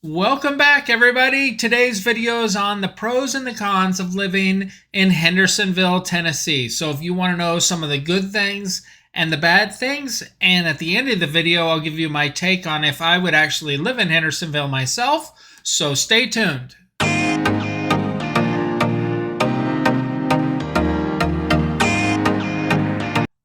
Welcome back, everybody. Today's video is on the pros and the cons of living in Hendersonville, Tennessee. So if you want to know some of the good things and the bad things, and at the end of the video, I'll give you my take on if I would actually live in Hendersonville myself. So stay tuned.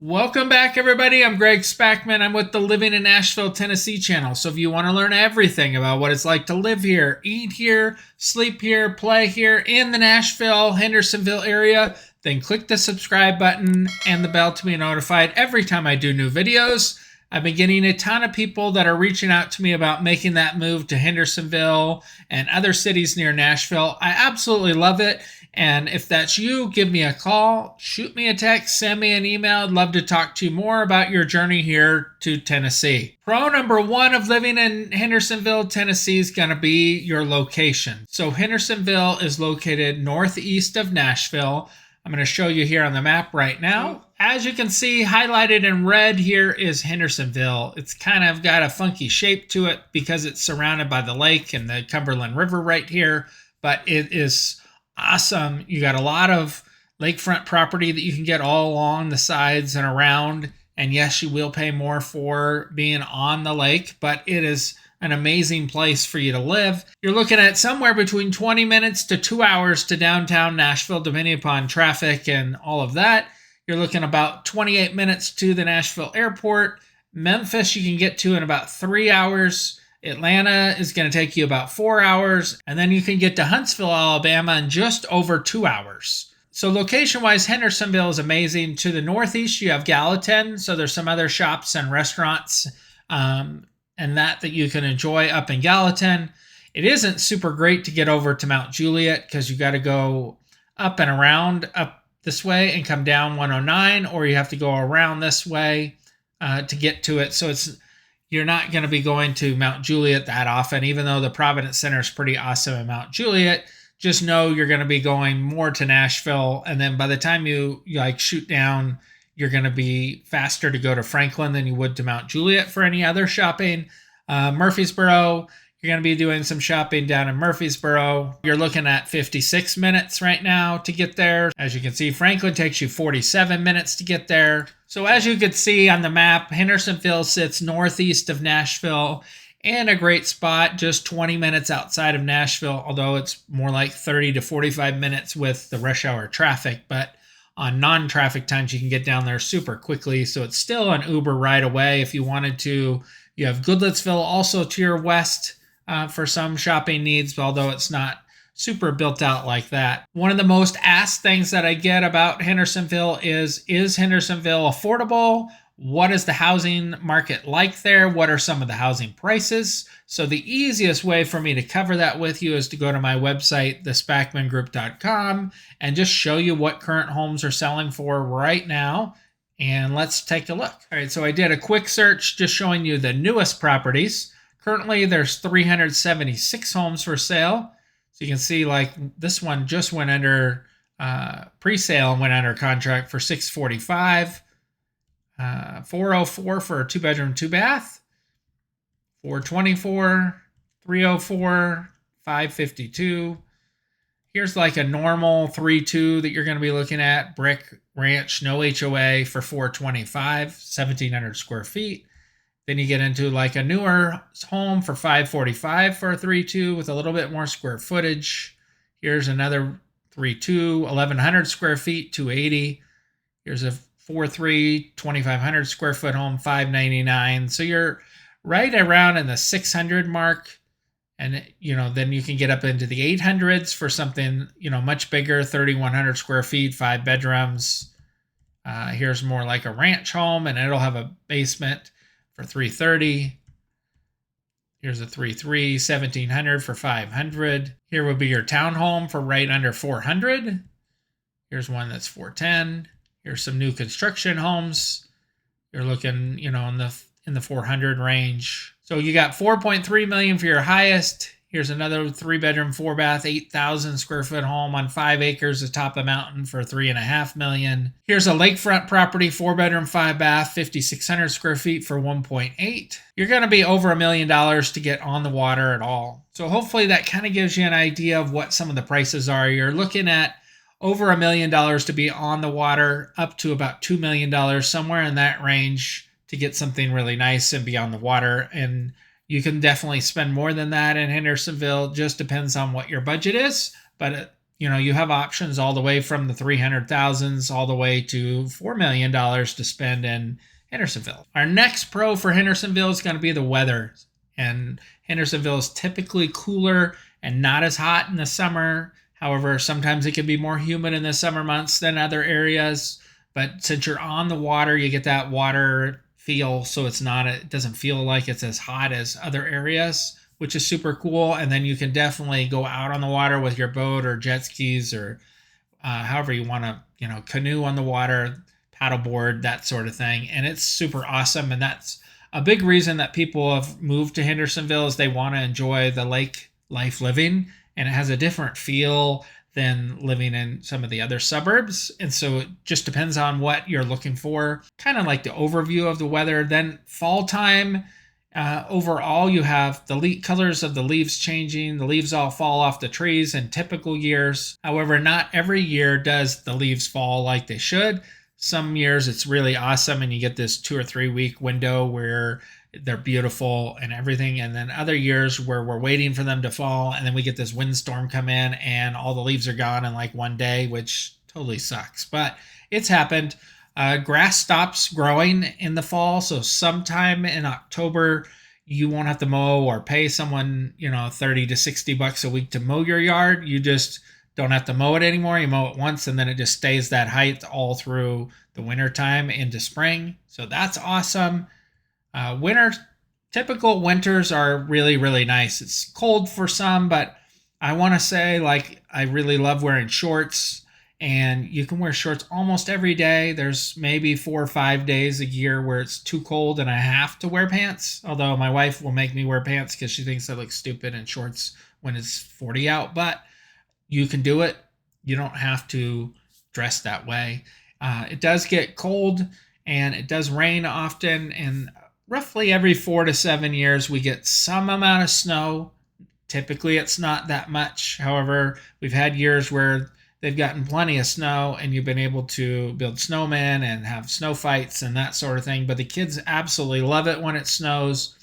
Welcome back, everybody. I'm Greg Spackman. I'm with the Living in Nashville, Tennessee channel. So if you want to learn everything about what it's like to live here, eat here, sleep here, play here in the Nashville, Hendersonville area, then click the subscribe button and the bell to be notified every time I do new videos. I've been getting a ton of people that are reaching out to me about making that move to Hendersonville and other cities near Nashville. I absolutely love it. And if that's you, give me a call, shoot me a text, send me an email. I'd love to talk to you more about your journey here to Tennessee. Pro number one of living in Hendersonville, Tennessee is going to be your location. So Hendersonville is located northeast of Nashville. I'm going to show you here on the map right now. As you can see, highlighted in red here is Hendersonville. It's kind of got a funky shape to it because it's surrounded by the lake and the Cumberland River right here, but it is awesome. You got a lot of lakefront property that you can get all along the sides and around. And yes, you will pay more for being on the lake, but it is an amazing place for you to live. You're looking at somewhere between 20 minutes to 2 hours to downtown Nashville, depending upon traffic and all of that. You're looking about 28 minutes to the Nashville airport. Memphis, you can get to in about 3 hours. Atlanta is going to take you about 4 hours, and then you can get to Huntsville, Alabama in just over 2 hours. So location-wise, Hendersonville is amazing. To the northeast, you have Gallatin, so there's some other shops and restaurants and that you can enjoy up in Gallatin. It isn't super great to get over to Mount Juliet because you got to go up and around up this way and come down 109, or you have to go around this way to get to it. So you're not going to be going to Mount Juliet that often, even though the Providence Center is pretty awesome in Mount Juliet. Just know you're going to be going more to Nashville. And then by the time you like shoot down, you're going to be faster to go to Franklin than you would to Mount Juliet for any other shopping. Murfreesboro, you're going to be doing some shopping down in Murfreesboro. You're looking at 56 minutes right now to get there. As you can see, Franklin takes you 47 minutes to get there. So as you can see on the map, Hendersonville sits northeast of Nashville and a great spot just 20 minutes outside of Nashville, although it's more like 30 to 45 minutes with the rush hour traffic. But on non-traffic times, you can get down there super quickly. So it's still an Uber right away if you wanted to. You have Goodlettsville also to your west for some shopping needs, although it's not super built out like that. One of the most asked things that I get about Hendersonville is Hendersonville affordable? What is the housing market like there? What are some of the housing prices? So the easiest way for me to cover that with you is to go to my website, thespackmangroup.com, and just show you what current homes are selling for right now. And let's take a look. All right, so I did a quick search just showing you the newest properties. Currently, there's 376 homes for sale. So you can see like this one just went under pre-sale and went under contract for $645. 404 for a 2-bedroom, 2-bath. 424, 304, 552. Here's like a normal 3-2 that you're going to be looking at. Brick ranch, no HOA for 425, 1,700 square feet. Then you get into like a newer home for 545 for a 3-2 with a little bit more square footage. Here's another 3-2, 1,100 square feet, 280. Here's a 4-3, 2,500 square foot home, 599. So you're right around in the 600 mark. And, then you can get up into the 800s for something, much bigger, 3,100 square feet, 5 bedrooms. Here's more like a ranch home, and it'll have a basement for 330. Here's a 3-3, 1,700 for 500. Here would be your townhome for right under 400. Here's one that's 410. Here's some new construction homes. You're looking, in the 400 range. So you got $4.3 million for your highest. Here's another 3-bedroom, 4-bath, 8,000 square foot home on 5 acres atop a mountain for $3.5 million. Here's a lakefront property, 4-bedroom, 5-bath, 5,600 square feet for 1.8. You're going to be over $1 million to get on the water at all. So hopefully that kind of gives you an idea of what some of the prices are. You're looking at over $1 million to be on the water, up to about $2 million, somewhere in that range to get something really nice and be on the water. And you can definitely spend more than that in Hendersonville. Just depends on what your budget is. But, you have options all the way from the 300,000s all the way to $4 million to spend in Hendersonville. Our next pro for Hendersonville is going to be the weather. And Hendersonville is typically cooler and not as hot in the summer. However, sometimes it can be more humid in the summer months than other areas. But since you're on the water, you get that water feel, so it doesn't feel like it's as hot as other areas, which is super cool. And then you can definitely go out on the water with your boat or jet skis or however you want to, canoe on the water, paddleboard, that sort of thing. And it's super awesome. And that's a big reason that people have moved to Hendersonville is they want to enjoy the lake life living. And it has a different feel than living in some of the other suburbs. And so it just depends on what you're looking for. Kind of like the overview of the weather. Then fall time, overall, you have the colors of the leaves changing. The leaves all fall off the trees in typical years. However, not every year does the leaves fall like they should. Some years it's really awesome and you get this 2 or 3 week window where they're beautiful and everything. And then other years where we're waiting for them to fall and then we get this windstorm come in and all the leaves are gone in like one day, which totally sucks. But it's happened. Grass stops growing in the fall. So sometime in October, you won't have to mow or pay someone, $30 to $60 a week to mow your yard. You just don't have to mow it anymore. You mow it once and then it just stays that height all through the winter time into spring. So that's awesome. Typical winters are really, really nice. It's cold for some, but I want to say I really love wearing shorts and you can wear shorts almost every day. There's maybe 4 or 5 days a year where it's too cold and I have to wear pants. Although my wife will make me wear pants because she thinks I look stupid in shorts when it's 40 out, but you can do it. You don't have to dress that way. It does get cold and it does rain often, and roughly every 4 to 7 years, we get some amount of snow. Typically, it's not that much. However, we've had years where they've gotten plenty of snow and you've been able to build snowmen and have snow fights and that sort of thing. But the kids absolutely love it when it snows.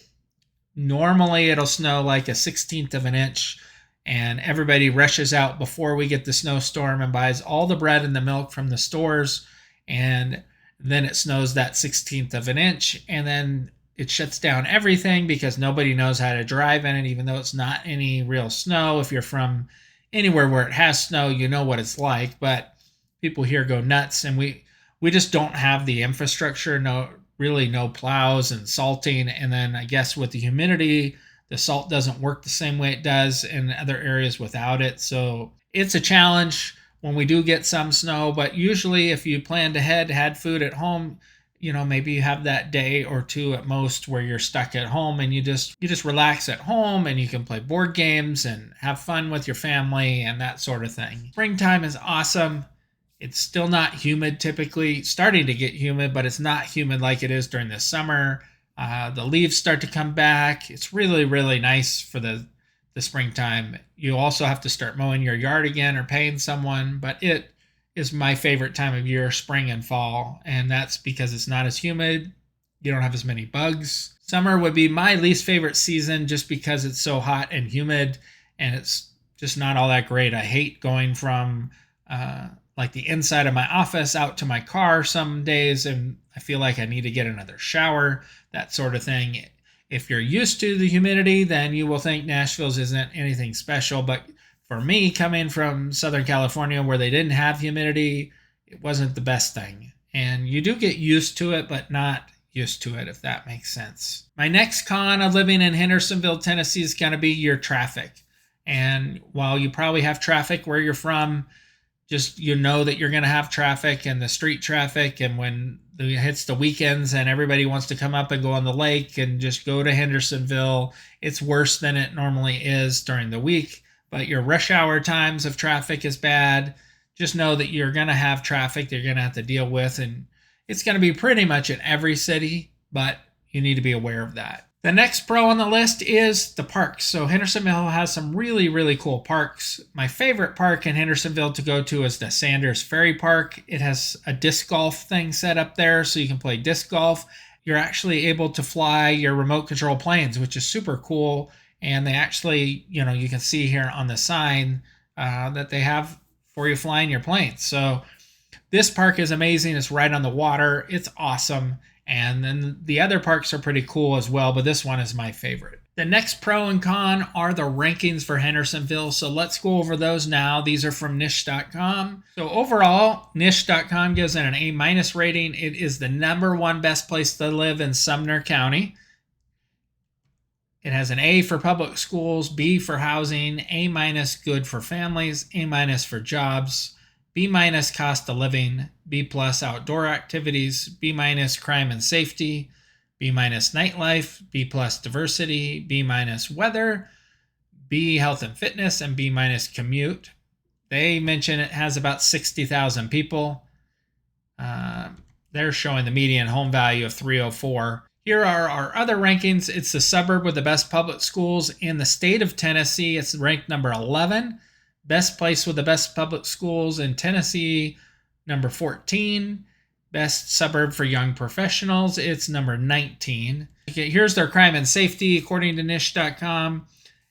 Normally, it'll snow like a 1/16 of an inch, and everybody rushes out before we get the snowstorm and buys all the bread and the milk from the stores. And then it snows that 1/16 of an inch, and then it shuts down everything because nobody knows how to drive in it, even though it's not any real snow. If you're from anywhere where it has snow, you know what it's like, but people here go nuts, and we just don't have the infrastructure, no plows and salting. And then I guess with the humidity, the salt doesn't work the same way it does in other areas without it. So it's a challenge when we do get some snow, but usually if you planned ahead, had food at home, maybe you have that day or two at most where you're stuck at home and you just relax at home and you can play board games and have fun with your family and that sort of thing. Springtime is awesome. It's still not humid typically, starting to get humid, but it's not humid like it is during the summer. The leaves start to come back. It's really, really nice for the springtime. You also have to start mowing your yard again or paying someone, but it is my favorite time of year, spring and fall, and that's because it's not as humid. You don't have as many bugs. Summer would be my least favorite season just because it's so hot and humid, and it's just not all that great. I hate going from the inside of my office out to my car some days, and I feel like I need to get another shower, that sort of thing. If you're used to the humidity, then you will think Nashville's isn't anything special. But for me, coming from Southern California where they didn't have humidity, it wasn't the best thing. And you do get used to it, but not used to it, if that makes sense. My next con of living in Hendersonville, Tennessee is going to be your traffic. And while you probably have traffic where you're from, just that you're going to have traffic and the street traffic, and when it hits the weekends and everybody wants to come up and go on the lake and just go to Hendersonville. It's worse than it normally is during the week, but your rush hour times of traffic is bad. Just know that you're going to have traffic that you're going to have to deal with, and it's going to be pretty much in every city, but you need to be aware of that. The next pro on the list is the parks. So Hendersonville has some really, really cool parks. My favorite park in Hendersonville to go to is the Sanders Ferry Park. It has a disc golf thing set up there so you can play disc golf. You're actually able to fly your remote control planes, which is super cool. And they actually, you can see here on the sign that they have for you flying your planes. So this park is amazing. It's right on the water. It's awesome. And then the other parks are pretty cool as well, but this one is my favorite. The next pro and con are the rankings for Hendersonville. So let's go over those now. These are from niche.com. So overall, niche.com gives it an A- rating. It is the #1 best place to live in Sumner County. It has an A for public schools, B for housing, A- good for families, A- for jobs, B- cost of living, B+ outdoor activities, B- crime and safety, B- nightlife, B+ diversity, B- weather, B health and fitness, and B- commute. They mention it has about 60,000 people. They're showing the median home value of 304. Here are our other rankings. It's the suburb with the best public schools in the state of Tennessee. It's ranked number 11. Best place with the best public schools in Tennessee, number 14. Best suburb for young professionals, it's number 19. Okay, here's their crime and safety according to niche.com,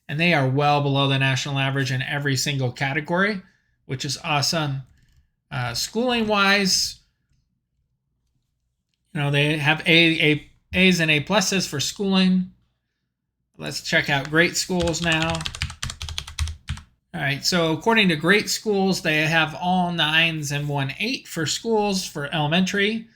and they are well below the national average in every single category, which is awesome. Schooling wise, they have A's and A+ for schooling. Let's check out great schools now. All right, so according to Great Schools, they have all 9s and 1 8 for schools for elementary.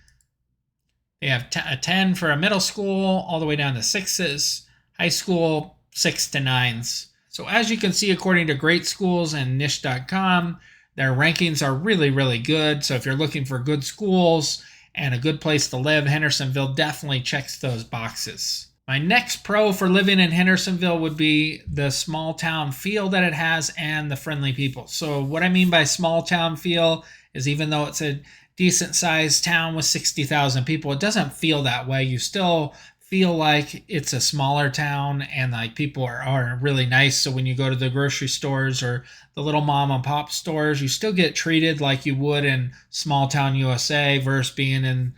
They have a 10 for a middle school, all the way down to 6s. High school, 6 to 9s. So as you can see, according to Great Schools and niche.com, their rankings are really, really good. So if you're looking for good schools and a good place to live, Hendersonville definitely checks those boxes. My next pro for living in Hendersonville would be the small town feel that it has and the friendly people. So what I mean by small town feel is even though it's a decent sized town with 60,000 people, it doesn't feel that way. You still feel like it's a smaller town and like people are really nice. So when you go to the grocery stores or the little mom and pop stores, you still get treated like you would in small town USA versus being in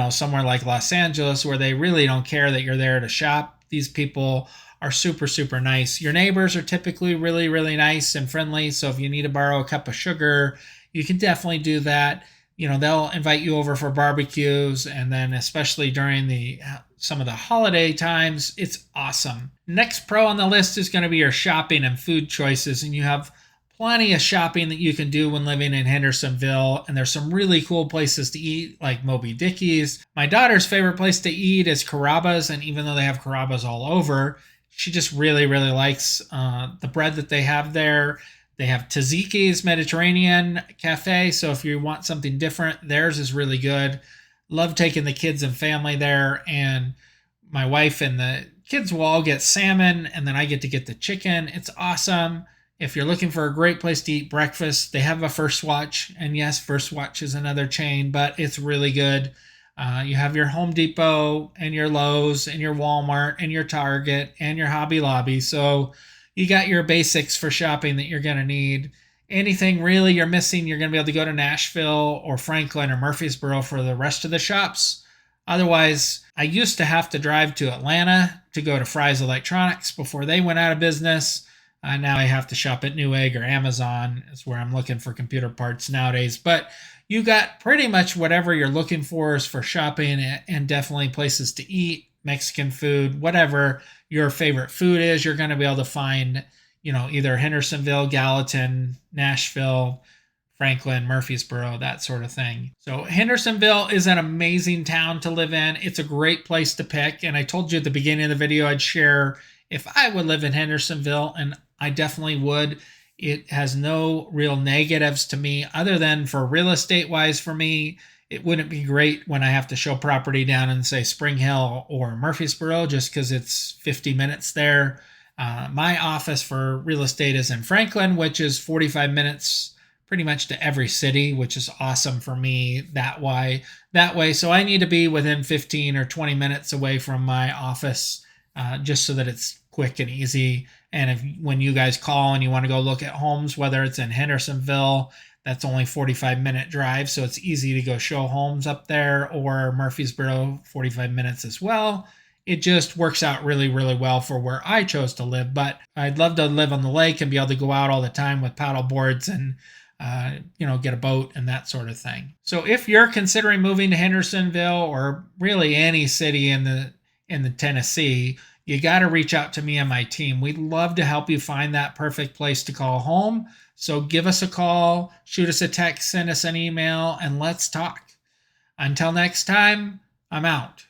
somewhere like Los Angeles where they really don't care that you're there to shop. These people are super, super nice. Your neighbors are typically really, really nice and friendly. So if you need to borrow a cup of sugar, you can definitely do that. They'll invite you over for barbecues, and then especially during some of the holiday times, it's awesome. Next pro on the list is going to be your shopping and food choices, and you have plenty of shopping that you can do when living in Hendersonville, and there's some really cool places to eat like Moby Dickie's. My daughter's favorite place to eat is Carrabba's, and even though they have Carrabba's all over, she just really, really likes the bread that they have there. They have Tzatziki's Mediterranean Cafe, so if you want something different, theirs is really good. Love taking the kids and family there, and my wife and the kids will all get salmon, and then I get to get the chicken. It's awesome. If you're looking for a great place to eat breakfast, they have a First Watch. And yes, First Watch is another chain, but it's really good. You have your Home Depot and your Lowe's and your Walmart and your Target and your Hobby Lobby. So you got your basics for shopping that you're going to need. Anything really you're missing, you're going to be able to go to Nashville or Franklin or Murfreesboro for the rest of the shops. Otherwise, I used to have to drive to Atlanta to go to Fry's Electronics before they went out of business. Now I have to shop at Newegg or Amazon. Is where I'm looking for computer parts nowadays. But you got pretty much whatever you're looking for as for shopping, and definitely places to eat, Mexican food, whatever your favorite food is, you're going to be able to find, either Hendersonville, Gallatin, Nashville, Franklin, Murfreesboro, that sort of thing. So Hendersonville is an amazing town to live in. It's a great place to pick. And I told you at the beginning of the video, I'd share if I would live in Hendersonville, and I definitely would. It has no real negatives to me other than for real estate wise for me. wouldn't be great when I have to show property down in, say, Spring Hill or Murfreesboro, just because it's 50 minutes there. My office for real estate is in Franklin, which is 45 minutes pretty much to every city, which is awesome for me that way. So I need to be within 15 or 20 minutes away from my office, just so that it's quick and easy. And when you guys call and you want to go look at homes, whether it's in Hendersonville, that's only 45-minute drive, so it's easy to go show homes up there, or Murfreesboro, 45 minutes as well. It just works out really, really well for where I chose to live. But I'd love to live on the lake and be able to go out all the time with paddle boards and get a boat and that sort of thing. So if you're considering moving to Hendersonville or really any city in the Tennessee, you got to reach out to me and my team. We'd love to help you find that perfect place to call home. So give us a call, shoot us a text, send us an email, and let's talk. Until next time, I'm out.